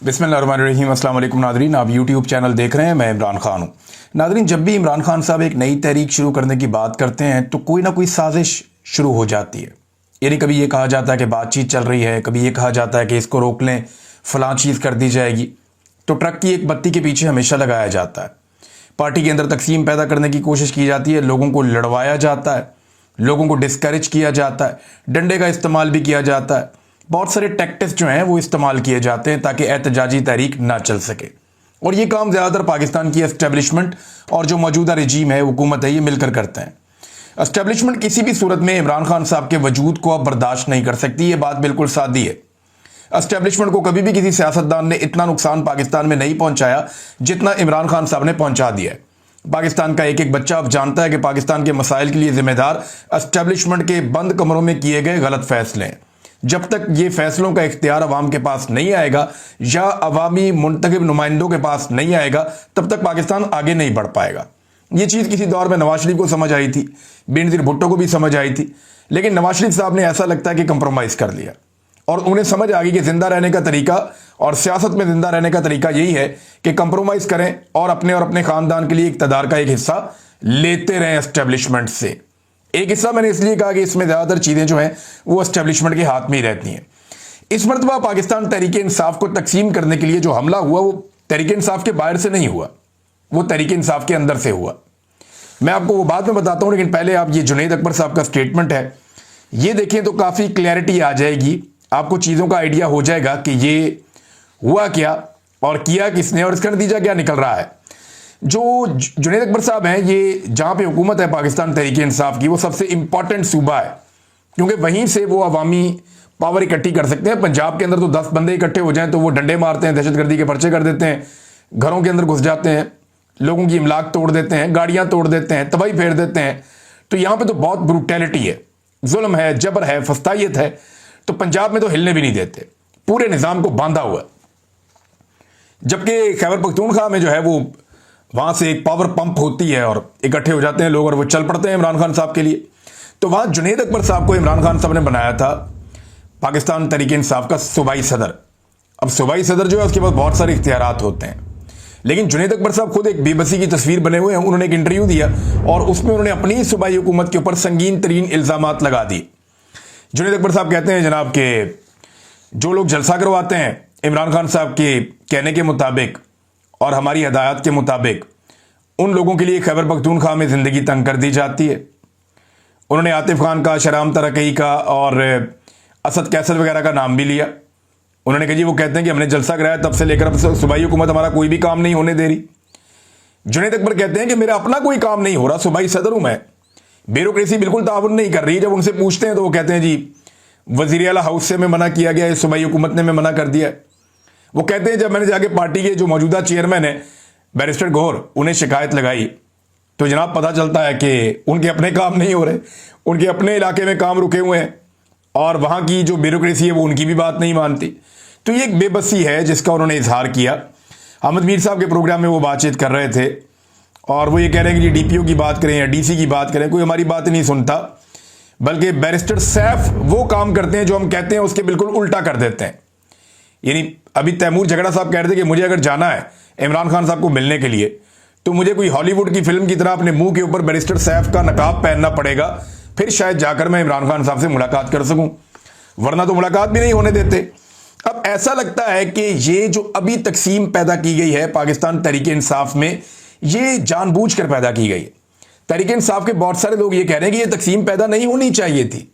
बिस्मिल्लाहिर्रहमानिर्रहीम। अस्सलाम वालेकुम नादरीन, आप यूट्यूब चैनल देख रहे हैं। मैं इमरान खान हूँ। नादरीन, जब भी इमरान खान साहब एक नई तहरीक शुरू करने की बात करते हैं तो कोई ना कोई साजिश शुरू हो जाती है। यानी कभी ये कहा जाता है कि बातचीत चल रही है, कभी ये कहा जाता है कि इसको रोक लें, फलां चीज़ कर दी जाएगी। तो ट्रक की एक बत्ती के पीछे हमेशा लगाया जाता है। पार्टी के अंदर तकसीम पैदा करने की कोशिश की जाती है, लोगों को लड़वाया जाता है, लोगों को डिस्करेज किया जाता है, डंडे का इस्तेमाल भी किया जाता है। बहुत सारे टैक्टिक्स जो हैं वो इस्तेमाल किए जाते हैं ताकि एहतजाजी तहरीक ना चल सके। और ये काम ज़्यादातर पाकिस्तान की एस्टेब्लिशमेंट और जो मौजूदा रजीम है, हुकूमत है, ये मिलकर करते हैं। एस्टेब्लिशमेंट किसी भी सूरत में इमरान खान साहब के वजूद को अब बर्दाश्त नहीं कर सकती। ये बात बिल्कुल सादी है। एस्टेब्लिशमेंट को कभी भी किसी सियासतदान ने इतना नुकसान पाकिस्तान में नहीं पहुंचाया जितना इमरान खान साहब ने पहुंचा दिया है। पाकिस्तान का एक एक बच्चा अब जानता है कि पाकिस्तान के मसाइल के लिए जिम्मेदार एस्टेब्लिशमेंट के बंद कमरों में किए गए गलत फैसले हैं। जब तक ये फैसलों का इख्तियार अवाम के पास नहीं आएगा या अवामी मुंतखब नुमाइंदों के पास नहीं आएगा, तब तक पाकिस्तान आगे नहीं बढ़ पाएगा। ये चीज़ किसी दौर में नवाज शरीफ को समझ आई थी, बेनज़ीर भुट्टो को भी समझ आई थी, लेकिन नवाज शरीफ साहब ने ऐसा लगता है कि कंप्रोमाइज़ कर लिया और उन्हें समझ आ गई कि जिंदा रहने का तरीका और सियासत में जिंदा रहने का तरीका यही है कि कंप्रोमाइज़ करें और अपने खानदान के लिए इक़्तिदार का एक हिस्सा लेते रहें एस्टेब्लिशमेंट से। एक हिस्सा मैंने इसलिए कहा कि इसमें ज़्यादातर चीज़ें जो हैं वो एस्टेब्लिशमेंट के हाथ में ही रहती हैं। इस मरतबा पाकिस्तान तहरीक इंसाफ को तकसीम करने के लिए जो हमला हुआ वो तहरीक इंसाफ के बाहर से नहीं हुआ, वो तहरीक इंसाफ के अंदर से हुआ। मैं आपको वो बाद में बताता हूँ, लेकिन पहले आप ये जुनैद अकबर साहब का स्टेटमेंट है, ये देखें तो काफ़ी क्लैरिटी आ जाएगी, आपको चीज़ों का आइडिया हो जाएगा कि ये हुआ क्या और किया किसने और इसका नतीजा क्या निकल रहा है। जो जुनैद अकबर साहब हैं, ये जहाँ पे हुकूमत है पाकिस्तान तहरीक इंसाफ की, वो सबसे इंपॉर्टेंट सूबा है क्योंकि वहीं से वो अवामी पावर इकट्ठी कर सकते हैं। पंजाब के अंदर तो 10 बंदे इकट्ठे हो जाएं तो वो डंडे मारते हैं, दहशतगर्दी के पर्चे कर देते हैं, घरों के अंदर घुस जाते हैं, लोगों की इमलाक तोड़ देते हैं, गाड़ियाँ तोड़ देते हैं, तबाही फेर देते हैं। तो यहाँ पर तो बहुत ब्रूटैलिटी है, जुल्म है, जबर है, फस्तायत है। तो पंजाब में तो हिलने भी नहीं देते, पूरे निज़ाम को बांधा हुआ है। जबकि खैबर पख्तूनख्वा में जो है वो वहां से एक पावर पंप होती है और इकट्ठे हो जाते हैं लोग और वो चल पड़ते हैं इमरान खान साहब के लिए। तो वहां जुनैद अकबर साहब को इमरान खान साहब ने बनाया था पाकिस्तान तहरीक इंसाफ का सूबाई सदर। अब सूबाई सदर जो है उसके पास बहुत सारे इख्तियारात होते हैं, लेकिन जुनैद अकबर साहब खुद एक बेबसी की तस्वीर बने हुए हैं। उन्होंने एक इंटरव्यू दिया और उसमें उन्होंने अपनी सूबाई हुकूमत के ऊपर संगीन तरीन इल्जामात लगा दिए। जुनैद अकबर साहब कहते हैं जनाब के जो लोग जलसा करवाते हैं इमरान खान साहब के कहने के मुताबिक और हमारी हदायत के मुताबिक, उन लोगों के लिए खैबर पख्तूनख्वा में ज़िंदगी तंग कर दी जाती है। उन्होंने आतिफ खान का, शराम तरकई का और असद कैसर वगैरह का नाम भी लिया। उन्होंने कहा जी वो कहते हैं कि हमने जलसा कराया तब से लेकर अब सूबाई हुकूमत हमारा कोई भी काम नहीं होने दे रही। जुनैद अकबर कहते हैं कि मेरा अपना कोई काम नहीं हो रहा, सूबाई सदर हूं मैं, ब्यूरोक्रेसी बिल्कुल ताउन नहीं कर रही। जब उनसे पूछते हैं तो वो कहते हैं जी वज़ीर आला हाउस से मैं मना किया गया, सूबाई हुकूमत ने मैं मना कर दिया। वो कहते हैं जब मैंने जाके पार्टी के जो मौजूदा चेयरमैन है बैरिस्टर गौहर, उन्हें शिकायत लगाई तो जनाब पता चलता है कि उनके अपने काम नहीं हो रहे, उनके अपने इलाके में काम रुके हुए हैं और वहाँ की जो ब्यूरोक्रेसी है वो उनकी भी बात नहीं मानती। तो ये एक बेबसी है जिसका उन्होंने इजहार किया। अहमद मीर साहब के प्रोग्राम में वो बातचीत कर रहे थे और वो ये कह रहे हैं कि डीपीओ की बात करें या डीसी की बात करें, कोई हमारी बात नहीं सुनता, बल्कि बैरिस्टर सैफ वो काम करते हैं जो हम कहते हैं उसके बिल्कुल उल्टा कर देते हैं। यानी अभी तैमूर झगड़ा साहब कह रहे थे कि मुझे अगर जाना है इमरान खान साहब को मिलने के लिए तो मुझे कोई हॉलीवुड की फिल्म की तरह अपने मुंह के ऊपर बैरिस्टर सैफ का नकाब पहनना पड़ेगा, फिर शायद जाकर मैं इमरान खान साहब से मुलाकात कर सकूं, वरना तो मुलाकात भी नहीं होने देते। अब ऐसा लगता है कि ये जो अभी तकसीम पैदा की गई है पाकिस्तान तहरीक इंसाफ में, ये जानबूझकर पैदा की गई है। तहरीक इंसाफ के बहुत सारे लोग ये कह रहे हैं कि ये तकसीम पैदा नहीं होनी चाहिए थी,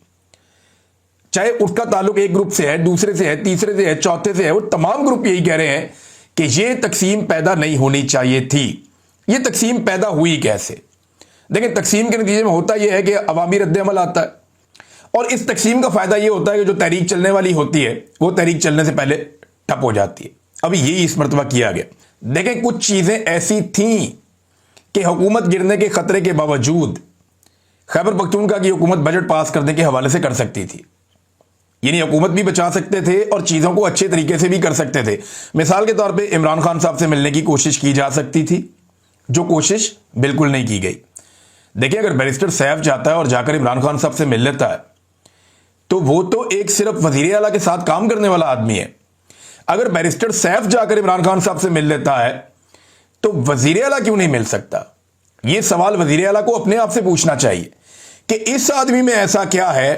चाहे उसका ताल्लुक एक ग्रुप से है, दूसरे से है, तीसरे से है, चौथे से है, वो तमाम ग्रुप यही कह रहे हैं कि ये तकसीम पैदा नहीं होनी चाहिए थी। ये तकसीम पैदा हुई कैसे? देखिए, तकसीम के नतीजे में होता यह है कि अवामी रद्द-ए-अमल आता है और इस तकसीम का फायदा यह होता है कि जो तहरीक चलने वाली होती है वो तहरीक चलने से पहले ठप हो जाती है। अभी यही इस मरतबा किया गया। देखें, कुछ चीजें ऐसी थीं कि हुकूमत गिरने के खतरे के बावजूद खैबर पख्तूनख्वा की हुकूमत बजट पास करने के हवाले से कर सकती थी। यानी हुकूमत भी बचा सकते थे और चीज़ों को अच्छे तरीके से भी कर सकते थे। मिसाल के तौर पे इमरान खान साहब से मिलने की कोशिश की जा सकती थी, जो कोशिश बिल्कुल नहीं की गई। देखिए, अगर बैरिस्टर सैफ जाता है और जाकर इमरान खान साहब से मिल लेता है तो वो तो एक सिर्फ वजीर आला के साथ काम करने वाला आदमी है। अगर बैरिस्टर सैफ जाकर इमरान खान साहब से मिल लेता है तो वजीर आला क्यों नहीं मिल सकता? यह सवाल वजीर आला को अपने आप से पूछना चाहिए कि इस आदमी में ऐसा क्या है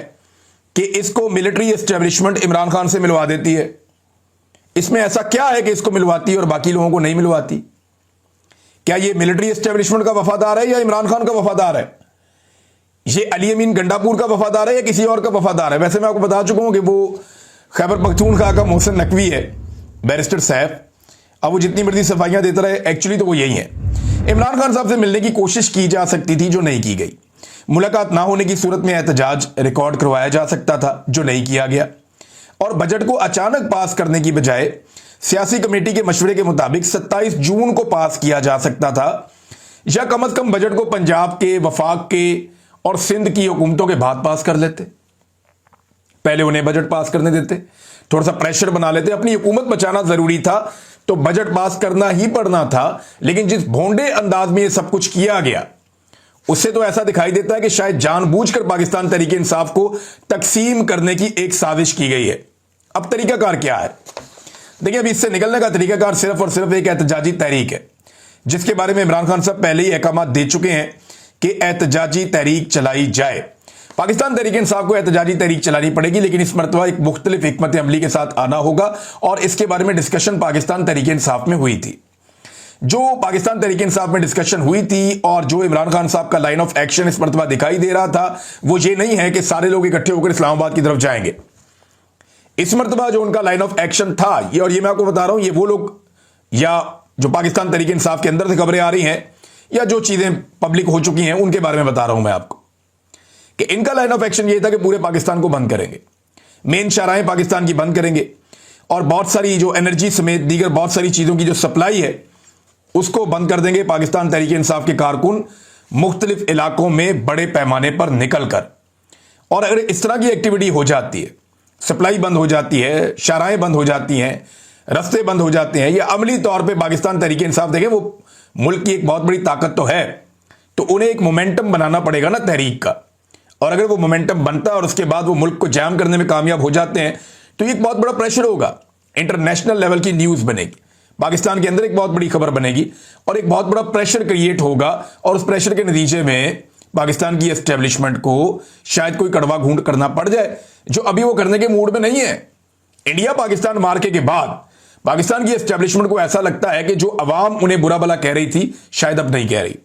कि इसको मिलिट्री एस्टेब्लिशमेंट इमरान खान से मिलवा देती है। इसमें ऐसा क्या है कि इसको मिलवाती है और बाकी लोगों को नहीं मिलवाती? क्या यह मिलिट्री एस्टेब्लिशमेंट का वफादार है या इमरान खान का वफादार है? ये अली अमीन गंडापुर का वफादार है या किसी और का वफादार है? वैसे मैं आपको बता चुका हूं कि वो खैबर पख्तूनख्वा का मोहसिन नकवी है, बैरिस्टर सैफ। अब वो जितनी मर्जी सफाइयां देता रहे, एक्चुअली तो वो यही है। इमरान खान साहब से मिलने की कोशिश की जा सकती थी, जो नहीं की गई। मुलाकात ना होने की सूरत में एहतजाज रिकॉर्ड करवाया जा सकता था, जो नहीं किया गया। और बजट को अचानक पास करने की बजाय सियासी कमेटी के मशवरे के मुताबिक 27 जून को पास किया जा सकता था, या कम से कम बजट को पंजाब के, वफाक के और सिंध की हुकूमतों के बाद पास कर लेते। पहले उन्हें बजट पास करने देते, थोड़ा सा प्रेशर बना लेते। अपनी हुकूमत बचाना जरूरी था तो बजट पास करना ही पड़ना था। लेकिन जिस भोंडे अंदाज में यह सब कुछ किया गया, उससे तो ऐसा दिखाई देता है कि शायद जानबूझकर पाकिस्तान तहरीक इंसाफ को तकसीम करने की एक साजिश की गई है। अब तरीकाकार क्या है? देखिए, अभी इससे निकलने का तरीकाकार सिर्फ और सिर्फ एक एहतजाजी तहरीक है, जिसके बारे में इमरान खान साहब पहले ही अहकाम दे चुके हैं कि एहतजाजी तहरीक चलाई जाए। पाकिस्तान तहरीक इंसाफ को एहतजाजी तहरीक चलानी पड़ेगी, लेकिन इस मरतबा एक मुख्तलिफ हिकमत अमली के साथ आना होगा। और इसके बारे में डिस्कशन पाकिस्तान तहरीक इंसाफ में हुई थी। जो पाकिस्तान तहरीक इंसाफ में डिस्कशन हुई थी और जो इमरान खान साहब का लाइन ऑफ एक्शन इस मरतबा दिखाई दे रहा था, वो ये नहीं है कि सारे लोग इकट्ठे होकर इस्लामाबाद की तरफ जाएंगे। इस मरतबा जो उनका लाइन ऑफ एक्शन था, ये और ये मैं आपको बता रहा हूं, ये वो लोग या जो पाकिस्तान तहरीक इंसाफ के अंदर से खबरें आ रही हैं या जो चीजें पब्लिक हो चुकी हैं, उनके बारे में बता रहा हूं मैं आपको कि इनका लाइन ऑफ एक्शन ये था कि पूरे पाकिस्तान को बंद करेंगे, मेन शाहराहें पाकिस्तान की बंद करेंगे और बहुत सारी जो एनर्जी समेत दीगर बहुत सारी चीजों की जो सप्लाई है उसको बंद कर देंगे। पाकिस्तान तहरीक इंसाफ के कारकुन मुख्तलिफ इलाकों में बड़े पैमाने पर निकल कर, और अगर इस तरह की एक्टिविटी हो जाती है, सप्लाई बंद हो जाती है, शाहराहें बंद हो जाती हैं, रास्ते बंद हो जाते हैं, या अमली तौर पे पाकिस्तान तहरीक इंसाफ, देखें वो मुल्क की एक बहुत बड़ी ताकत तो है, तो उन्हें एक मोमेंटम बनाना पड़ेगा ना तहरीक का। और अगर वो मोमेंटम बनता है और उसके बाद वो मुल्क को जैम करने में कामयाब हो जाते हैं, तो ये एक बहुत बड़ा प्रेशर होगा, इंटरनेशनल लेवल की न्यूज बनेगी, पाकिस्तान के अंदर एक बहुत बड़ी खबर बनेगी और एक बहुत बड़ा प्रेशर क्रिएट होगा। और उस प्रेशर के नतीजे में पाकिस्तान की एस्टेब्लिशमेंट को शायद कोई कड़वा घूंट करना पड़ जाए, जो अभी वो करने के मूड में नहीं है। इंडिया पाकिस्तान मार्के के बाद पाकिस्तान की एस्टेब्लिशमेंट को ऐसा लगता है कि जो अवाम उन्हें बुरा भला कह रही थी, शायद अब नहीं कह रही।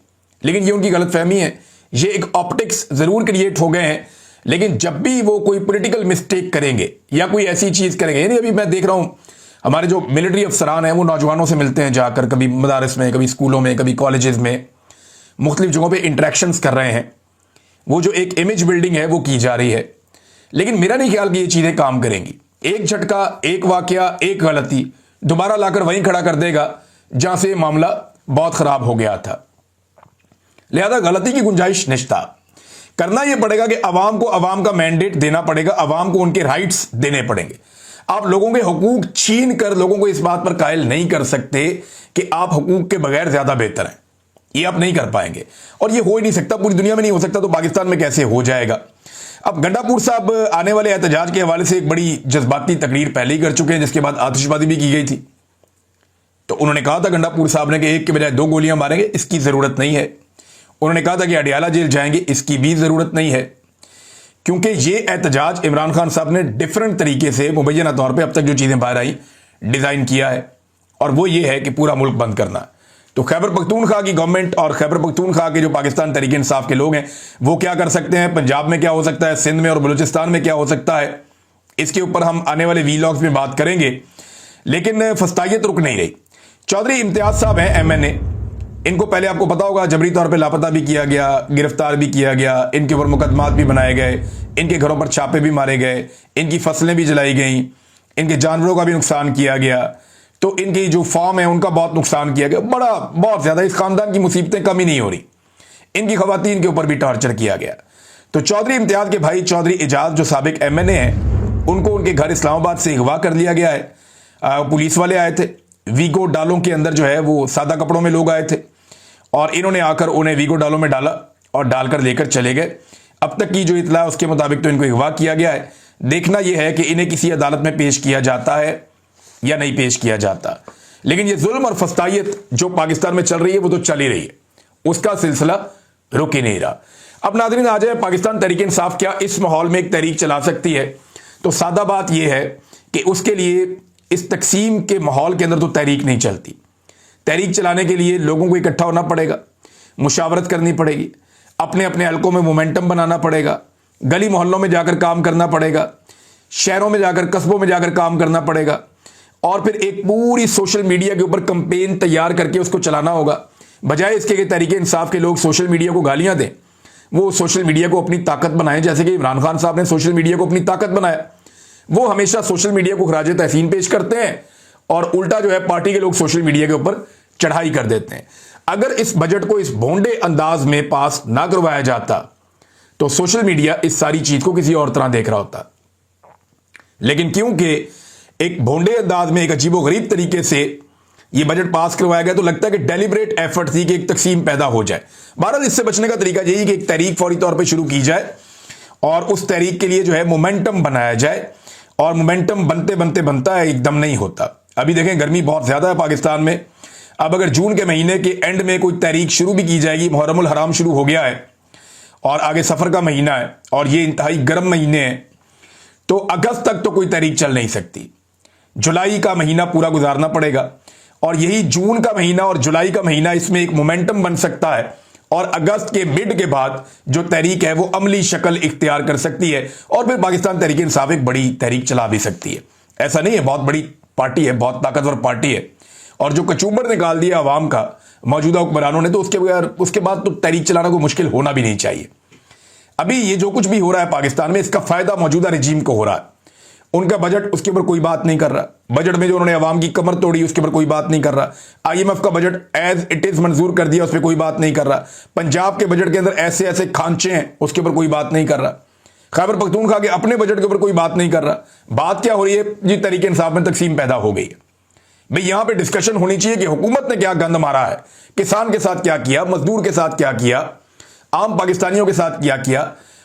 लेकिन ये उनकी गलतफहमी है, ये एक ऑप्टिक्स जरूर क्रिएट हो गए हैं। लेकिन जब भी वो कोई पॉलिटिकल मिस्टेक करेंगे या कोई ऐसी चीज करेंगे, यानी अभी मैं देख रहा हूं हमारे जो मिलिट्री अफसरान हैं वो नौजवानों से मिलते हैं जाकर, कभी मदारस में, कभी स्कूलों में, कभी कॉलेजेस में, मुख्तलिफ जगहों पे इंटरेक्शंस कर रहे हैं। वो जो एक इमेज बिल्डिंग है वो की जा रही है, लेकिन मेरा नहीं ख्याल कि ये चीजें काम करेंगी। एक झटका, एक वाकया, एक गलती दोबारा लाकर वहीं खड़ा कर देगा जहां से मामला बहुत खराब हो गया था। लिहाजा गलती की गुंजाइश निश्ता करना यह पड़ेगा कि अवाम को अवाम का मैंडेट देना पड़ेगा, अवाम को उनके राइट्स देने पड़ेंगे। आप लोगों के हुकूक छीन कर लोगों को इस बात पर कायल नहीं कर सकते कि आप हुकूक के बगैर ज्यादा बेहतर हैं। ये आप नहीं कर पाएंगे और ये हो ही नहीं सकता, पूरी दुनिया में नहीं हो सकता, तो पाकिस्तान में कैसे हो जाएगा। अब गंडापुर साहब आने वाले एहतजाज के हवाले से एक बड़ी जज्बाती तकरीर पहले ही कर चुके हैं, जिसके बाद आतिशबाजी भी की गई थी। तो उन्होंने कहा था गंडापुर साहब ने कि एक के बजाय 2 गोलियां मारेंगे, इसकी जरूरत नहीं है। उन्होंने कहा था कि अडियाला जेल जाएंगे, इसकी भी जरूरत नहीं है, क्योंकि ये एहतजाज इमरान खान साहब ने डिफरेंट तरीके से मुबैना तौर पे अब तक जो चीजें बाहर आई डिजाइन किया है, और वो ये है कि पूरा मुल्क बंद करना। तो खैबर पख्तूनख्वा की गवर्नमेंट और खैबर पख्तूनख्वा के जो पाकिस्तान तहरीक इंसाफ के लोग हैं वो क्या कर सकते हैं, पंजाब में क्या हो सकता है, सिंध में और बलूचिस्तान में क्या हो सकता है, इसके ऊपर हम आने वाले वीलॉग्स में बात करेंगे। लेकिन फस्तायत रुक नहीं रही। चौधरी इम्तियाज साहब हैं MNA, इनको पहले आपको पता होगा जबरी तौर पे लापता भी किया गया, गिरफ्तार भी किया गया, इनके ऊपर मुकदमात भी बनाए गए, इनके घरों पर छापे भी मारे गए, इनकी फसलें भी जलाई गई, इनके जानवरों का भी नुकसान किया गया, तो इनकी जो फार्म है उनका बहुत नुकसान किया गया, बड़ा बहुत ज्यादा। इस खानदान की मुसीबतें कमी नहीं हो रही, इनकी खवातीन के ऊपर भी टॉर्चर किया गया। तो चौधरी इम्तियाज के भाई चौधरी एजाज जो साबिक MNA हैं, उनको उनके घर इस्लामाबाद से अगवा कर लिया गया है। पुलिस वाले आए थे, वीगो डालों के अंदर जो है वो सादा कपड़ों में लोग आए थे और इन्होंने आकर उन्हें वीगो डालों में डाला और डालकर लेकर चले गए। अब तक की जो इतला है उसके मुताबिक तो इनको अगवा किया गया है। देखना यह है कि इन्हें किसी अदालत में पेश किया जाता है या नहीं पेश किया जाता। लेकिन ये जुल्म और फस्तायत जो पाकिस्तान में चल रही है वो तो चल ही रही है, उसका सिलसिला रुक ही नहीं रहा। अब नाज़रीन आ जाए, पाकिस्तान तहरीक इंसाफ क्या इस माहौल में एक तहरीक चला सकती है? तो सादा बात यह है कि उसके लिए इस तकसीम के माहौल के अंदर तो तहरीक नहीं चलती। तहरीक चलाने के लिए लोगों को इकट्ठा होना पड़ेगा, मुशावरत करनी पड़ेगी, अपने अपने हलकों में मोमेंटम बनाना पड़ेगा, गली मोहल्लों में जाकर काम करना पड़ेगा, शहरों में जाकर, कस्बों में जाकर काम करना पड़ेगा, और फिर एक पूरी सोशल मीडिया के ऊपर कंपेन तैयार करके उसको चलाना होगा। बजाय इसके कि तहरीक इंसाफ के लोग सोशल मीडिया को गालियां दें, वो सोशल मीडिया को अपनी ताकत बनाएं, जैसे कि इमरान खान साहब ने सोशल मीडिया को अपनी ताकत बनाया। वो हमेशा सोशल मीडिया को खराज तहसीन पेश करते हैं और उल्टा जो है पार्टी के लोग सोशल मीडिया के ऊपर चढ़ाई कर देते हैं। अगर इस बजट को इस भोंडे अंदाज में पास ना करवाया जाता तो सोशल मीडिया इस सारी चीज को किसी और तरह देख रहा होता। लेकिन क्योंकि एक भोंडे अंदाज में, एक अजीबोगरीब तरीके से यह बजट पास करवाया गया, तो लगता है कि डेलिब्रेट एफर्ट थी कि एक तकसीम पैदा हो जाए। बहरहाल इससे बचने का तरीका यही कि एक तहरीक फौरी तौर पर शुरू की जाए और उस तहरीक के लिए जो है मोमेंटम बनाया जाए, और मोमेंटम बनते बनते बनता है, एकदम नहीं होता। अभी देखें गर्मी बहुत ज्यादा है पाकिस्तान में। अब अगर जून के महीने के एंड में कोई तहरीक शुरू भी की जाएगी, मुहर्रमुल हराम शुरू हो गया है और आगे सफर का महीना है और ये इंतहाई गर्म महीने हैं, तो अगस्त तक तो कोई तहरीक चल नहीं सकती। जुलाई का महीना पूरा गुजारना पड़ेगा और यही जून का महीना और जुलाई का महीना, इसमें एक मोमेंटम बन सकता है और अगस्त के मिड के बाद जो तहरीक है वो अमली शक्ल इख्तियार कर सकती है और फिर पाकिस्तान तहरीक इंसाफ एक बड़ी तहरीक चला भी सकती है। ऐसा नहीं है, बहुत बड़ी पार्टी है, बहुत ताकतवर पार्टी है, और जो कचूबर निकाल दिया अवाम का मौजूदा हुक्मरानों ने, तो उसके बाद तो तहरीक चलाना कोई मुश्किल होना भी नहीं चाहिए। अभी ये जो कुछ भी हो रहा है पाकिस्तान में, इसका फायदा मौजूदा रजीम को हो रहा है। उनका बजट, उसके ऊपर कोई बात नहीं कर रहा। बजट में जो उन्होंने अवाम की कमर तोड़ी, उसके ऊपर कोई बात नहीं कर रहा। IMF का बजट एज इट इज मंजूर कर दिया, उस पर कोई बात नहीं कर रहा। पंजाब के बजट के अंदर ऐसे ऐसे खांचे हैं, उसके ऊपर कोई बात नहीं कर रहा। खैबर पख्तूनख्वा के अपने बजट के ऊपर कोई बात नहीं कर रहा। बात क्या हो रही है जी? तहरीक इंसाफ में तकसीम पैदा हो गई है। भाई यहां पे डिस्कशन होनी चाहिए कि हुकूमत ने क्या गंद मारा है, किसान के साथ क्या किया, मजदूर के साथ क्या किया, आम पाकिस्तानियों के साथ क्या किया।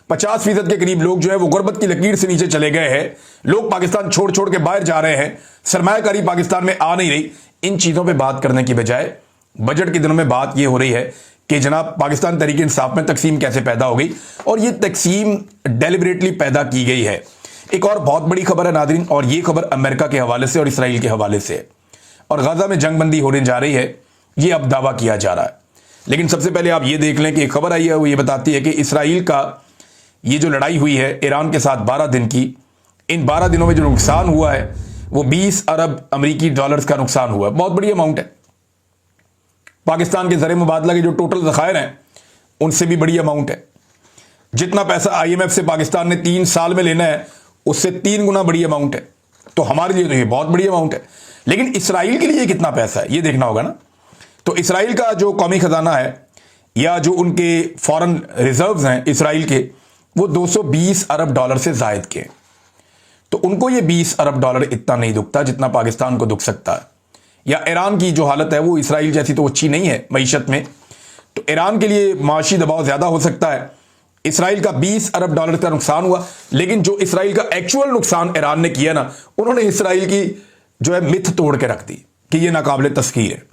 50% के करीब लोग जो है वो गुर्बत की लकीर से नीचे चले गए हैं। लोग पाकिस्तान छोड़ छोड़ के बाहर जा रहे हैं, सरमायाकारी पाकिस्तान में आ नहीं रही। इन चीजों पे बात करने की बजाय बजट के दिनों में बात ये हो रही है कि जनाब पाकिस्तान तहरीक इंसाफ में तकसीम कैसे पैदा हो गई, और ये तकसीम डेलिबरेटली पैदा की गई है। एक और बहुत बड़ी खबर है नादरीन, और ये खबर अमेरिका के हवाले से और इसराइल के हवाले से है, और गजा में जंगबंदी होने जा रही है, ये अब दावा किया जा रहा है। लेकिन सबसे पहले आप ये देख लें कि एक खबर आई है, वो ये बताती है कि इसराइल का ये जो लड़ाई हुई है ईरान के साथ 12 दिन की, इन 12 दिनों में जो नुकसान हुआ है वो 20 अरब अमेरिकी डॉलर्स का नुकसान हुआ है। बहुत बड़ी अमाउंट है। पाकिस्तान के ज़र मुबादला के जो टोटल ज़खायर हैं उनसे भी बड़ी अमाउंट है। जितना पैसा IMF से पाकिस्तान ने 3 साल में लेना है उससे 3 गुना बड़ी अमाउंट है। तो हमारे लिए तो ये बहुत बड़ी अमाउंट है। लेकिन इसराइल के लिए कितना पैसा है ये देखना होगा ना। तो इसराइल का जो कौमी खजाना है या जो उनके फॉरेन रिजर्व्स हैं इसराइल के, वो 220 अरब डॉलर से जायद के। तो उनको ये 20 अरब डॉलर इतना नहीं दुखता जितना पाकिस्तान को दुख सकता है। या ईरान की जो हालत है वो इसराइल जैसी तो अच्छी नहीं है मईशत में, तो ईरान के लिए माशी दबाव ज्यादा हो सकता है। इसराइल का 20 अरब डॉलर का नुकसान हुआ, लेकिन जो इसराइल का एक्चुअल नुकसान ईरान ने किया ना, उन्होंने इसराइल की जो है मिथ तोड़ के रख दी कि ये नाकाबिले तस्खीर है,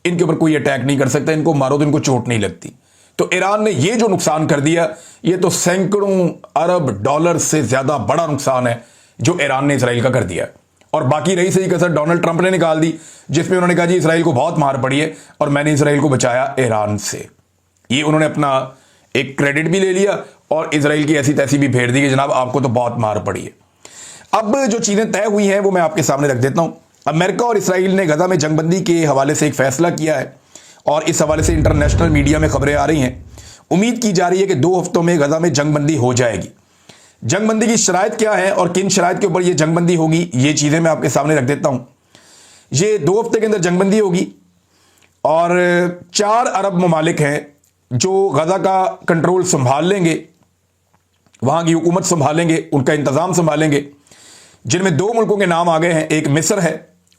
इनके ऊपर कोई अटैक नहीं कर सकता, इनको मारो तो इनको चोट नहीं लगती। तो ईरान ने ये जो नुकसान कर दिया, ये तो सैकड़ों अरब डॉलर से ज्यादा बड़ा नुकसान है जो ईरान ने इसराइल का कर दिया। और बाकी रही सही कसर डोनाल्ड ट्रंप ने निकाल दी, जिसमें उन्होंने कहा जी इसराइल को बहुत मार पड़ी है और मैंने इसराइल को बचाया ईरान से। ये उन्होंने अपना एक क्रेडिट भी ले लिया और इसराइल की ऐसी तैसी भी फेर दी कि जनाब आपको तो बहुत मार पड़ी है। अब जो चीजें तय हुई हैं वो मैं आपके सामने रख देता हूं। अमेरिका और इसराइल ने गजा में जंगबंदी के हवाले से एक फैसला किया है और इस हवाले से इंटरनेशनल मीडिया में खबरें आ रही हैं। उम्मीद की जा रही है कि 2 हफ्तों में गजा में जंगबंदी हो जाएगी। जंगबंदी की शराइत क्या है और किन शराइत के ऊपर यह जंगबंदी होगी, ये चीजें मैं आपके सामने रख देता हूं। ये 2 हफ्ते के अंदर जंगबंदी होगी और 4 अरब ममालिक हैं जो गजा का कंट्रोल संभाल लेंगे, वहां की हुकूमत संभालेंगे, उनका इंतजाम संभालेंगे, जिनमें 2 मुल्कों के नाम आ गए हैं। एक मिस्र है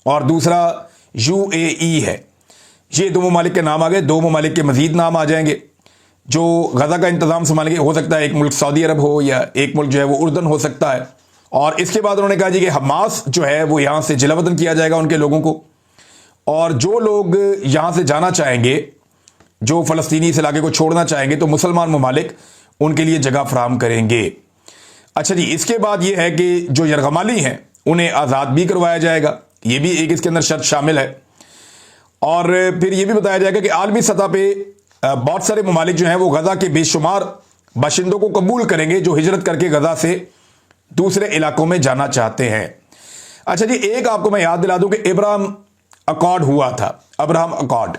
और दूसरा UAE है। ये 2 ममालिक के नाम आ गए। 2 ममालिक के मजीद नाम आ जाएंगे जो गजा का इंतजाम संभालेंगे। हो सकता है एक मुल्क सऊदी अरब हो या एक मुल्क जो है वो उर्दन हो सकता है, और इसके बाद उन्होंने कहा जी कि हमास जो है वो यहां से जिलावतन किया जाएगा उनके लोगों को, और जो लोग यहां से जाना चाहेंगे, जो फलस्तीनी इस इलाके को छोड़ना चाहेंगे, तो मुसलमान ममालिक उनके लिए जगह फराहम करेंगे। अच्छा जी, इसके बाद ये है कि जो यरगमाली हैं उन्हें आज़ाद भी करवाया जाएगा, ये भी एक इसके अंदर शर्त शामिल है। और फिर ये भी बताया जाएगा कि आलमी सतह पे बहुत सारे ममालिक जो हैं वो गजा के बेशुमार बाशिंदों को कबूल करेंगे जो हिजरत करके गजा से दूसरे इलाकों में जाना चाहते हैं। अच्छा जी, एक आपको मैं याद दिला दूं कि अब्राहम अकॉर्ड हुआ था। अब्राहम अकॉर्ड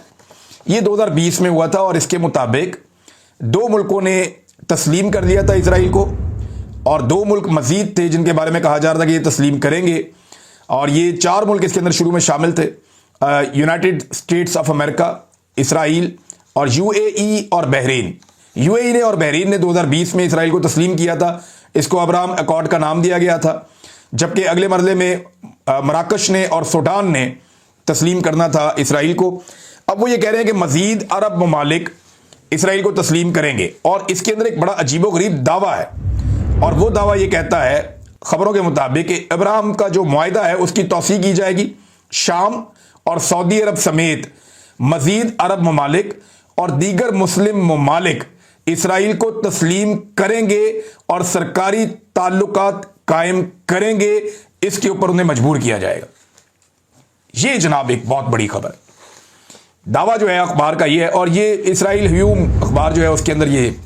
ये 2020 में हुआ था, और इसके मुताबिक 2 मुल्कों ने तस्लीम कर दिया था इसराइल को, और 2 मुल्क मजीद थे जिनके बारे में कहा जा रहा था कि ये तस्लीम करेंगे, और ये 4 मुल्क इसके अंदर शुरू में शामिल थे, United states of America, Israel और यूएई और बहरीन। यूएई ने और बहरीन ने 2020 में इसराइल को तस्लीम किया था। इसको अब्राहम अकॉर्ड का नाम दिया गया था, जबकि अगले मरले में मराकश ने और सूडान ने तस्लीम करना था इसराइल को। अब वो ये कह रहे हैं कि मजीद अरब ममालिक इसराइल को तस्लीम करेंगे, और इसके अंदर एक बड़ा अजीबोगरीब दावा है, और वो दावा ये कहता है खबरों के मुताबिक कि अब्राहम का जो मुआहिदा है उसकी तौसीक की जाएगी। शाम और सऊदी अरब समेत मजीद अरब ममालिक और दीगर मुस्लिम ममालिक इसराइल को तस्लीम करेंगे और सरकारी ताल्लुकात कायम करेंगे, इसके ऊपर उन्हें मजबूर किया जाएगा। ये जनाब एक बहुत बड़ी खबर, दावा जो है अखबार का ये है, और ये इसराइल ह्यूम अखबार जो है उसके अंदर ये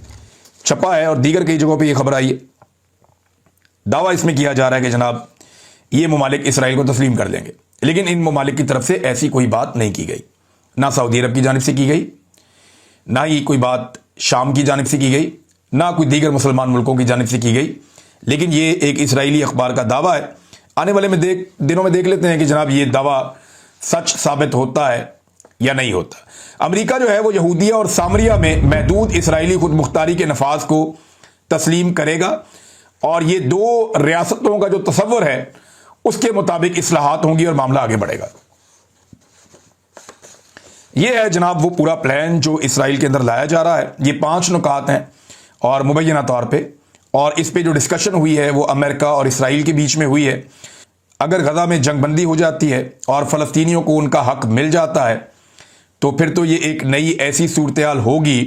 छपा है, और दीगर कई जगहों पे ये खबर आई है। दावा इसमें किया जा रहा है कि जनाब ये ममालिक इसराइल को तस्लीम कर लेंगे, लेकिन इन ममालिक की तरफ से ऐसी कोई बात नहीं की गई, ना सऊदी अरब की जानिब से की गई, ना ही कोई बात शाम की जानिब से की गई, ना कोई दीगर मुसलमान मुल्कों की जानिब से की गई। लेकिन ये एक इसराइली अखबार का दावा है। आने वाले दिनों में देख लेते हैं कि जनाब ये दावा सच साबित होता है या नहीं होता। अमेरिका जो है वो यहूदिया और सामरिया में महदूद इसराइली खुद मुख्तारी के नफाज को तस्लीम करेगा, और ये 2 रियासतों का जो तस्वर है उसके मुताबिक इस्लाहात होंगी और मामला आगे बढ़ेगा। यह है जनाब वो पूरा प्लान जो इसराइल के अंदर लाया जा रहा है। ये 5 नुकात हैं और मुबैना तौर पे, और इस पे जो डिस्कशन हुई है वो अमेरिका और इसराइल के बीच में हुई है। अगर गजा में जंगबंदी हो जाती है और फ़लस्तीनियों को उनका हक मिल जाता है, तो फिर तो ये एक नई ऐसी सूरत हाल होगी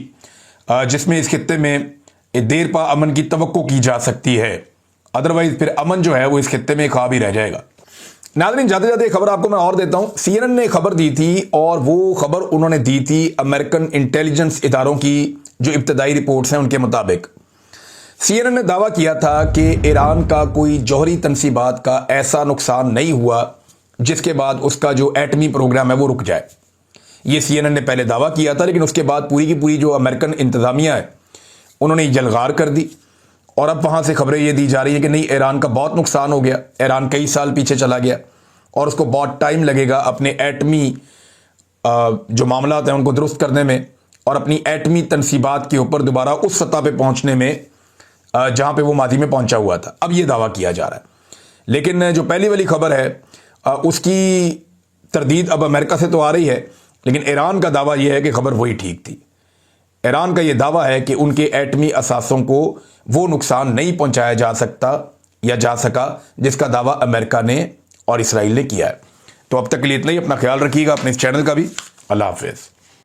जिसमें इस खित्ते में देर पा अमन की तवक्को की जा सकती है। अदरवाइज फिर अमन जो है वो इस खित्ते में ख्वाब ही रह जाएगा। नाज़रीन, जाते जाते खबर आपको मैं और देता हूं। CNN ने खबर दी थी, और वो खबर उन्होंने दी थी अमेरिकन इंटेलिजेंस इदारों की जो इब्तदाई रिपोर्ट्स हैं उनके मुताबिक। CNN ने दावा किया था कि ईरान का कोई जौहरी तनसीबात का ऐसा नुकसान नहीं हुआ जिसके बाद उसका जो एटमी प्रोग्राम है वो रुक जाए। ये CNN ने पहले दावा किया था, लेकिन उसके बाद पूरी की पूरी जो अमेरिकन इंतजामिया है उन्होंने यलगार कर दी, और अब वहां से खबरें ये दी जा रही है कि नहीं, ईरान का बहुत नुकसान हो गया, ईरान कई साल पीछे चला गया और उसको बहुत टाइम लगेगा अपने एटमी जो मामला हैं उनको दुरुस्त करने में, और अपनी एटमी तनसीबात के ऊपर दोबारा उस सतह पे पहुंचने में जहां पे वो माजी में पहुंचा हुआ था। अब ये दावा किया जा रहा है, लेकिन जो पहली वाली खबर है उसकी तरदीद अब अमेरिका से तो आ रही है, लेकिन ईरान का दावा यह है कि खबर वही ठीक थी। ईरान का यह दावा है कि उनके एटमी असासों को वो नुकसान नहीं पहुंचाया जा सकता या जा सका जिसका दावा अमेरिका ने और इसराइल ने किया है। तो अब तक के लिए इतना ही। अपना ख्याल रखिएगा, अपने इस चैनल का भी। अल्लाह हाफिज़।